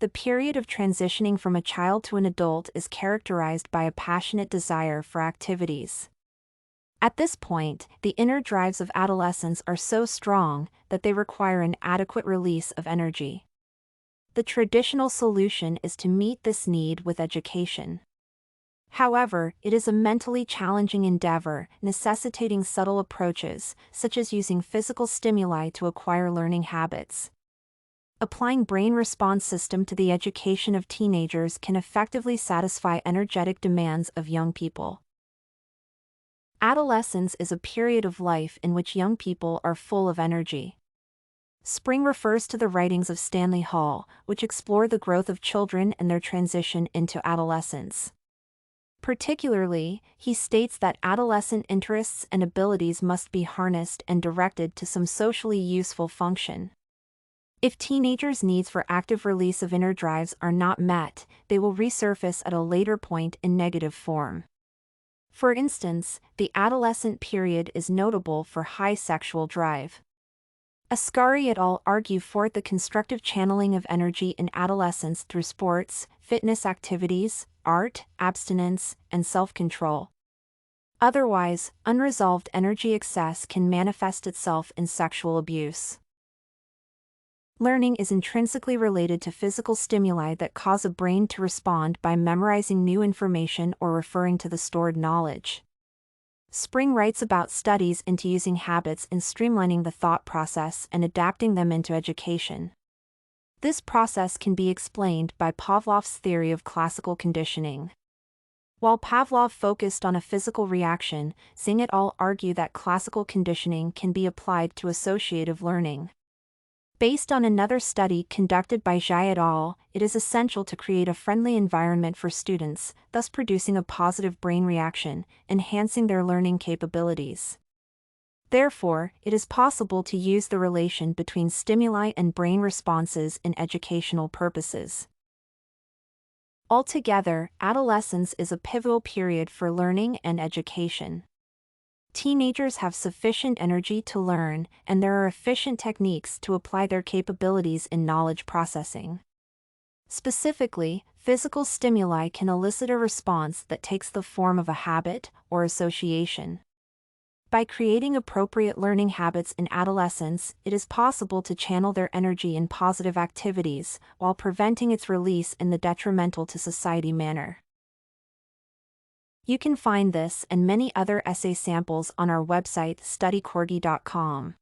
The period of transitioning from a child to an adult is characterized by a passionate desire for activities. At this point, the inner drives of adolescents are so strong that they require an adequate release of energy. The traditional solution is to meet this need with education. However, it is a mentally challenging endeavor, necessitating subtle approaches, such as using physical stimuli to acquire learning habits. Applying brain response system to the education of teenagers can effectively satisfy energetic demands of young people. Adolescence is a period of life in which young people are full of energy. Spring refers to the writings of Stanley Hall, which explore the growth of children and their transition into adolescence. Particularly, he states that adolescent interests and abilities must be harnessed and directed to some socially useful function. If teenagers' needs for active release of inner drives are not met, they will resurface at a later point in negative form. For instance, the adolescent period is notable for high sexual drive. Askari et al. Argue for the constructive channeling of energy in adolescence through sports, fitness activities, art, abstinence, and self-control. Otherwise, unresolved energy excess can manifest itself in sexual abuse. Learning is intrinsically related to physical stimuli that cause a brain to respond by memorizing new information or referring to the stored knowledge. Spring writes about studies into using habits in streamlining the thought process and adapting them into education. This process can be explained by Pavlov's theory of classical conditioning. While Pavlov focused on a physical reaction, Zeng et al. Argue that classical conditioning can be applied to associative learning. Based on another study conducted by Zhai et al., it is essential to create a friendly environment for students, thus producing a positive brain reaction, enhancing their learning capabilities. Therefore, it is possible to use the relation between stimuli and brain responses in educational purposes. Altogether, adolescence is a pivotal period for learning and education. Teenagers have sufficient energy to learn, and there are efficient techniques to apply their capabilities in knowledge processing. Specifically, physical stimuli can elicit a response that takes the form of a habit or association. By creating appropriate learning habits in adolescence, it is possible to channel their energy in positive activities, while preventing its release in the detrimental to society manner. You can find this and many other essay samples on our website studycorgi.com.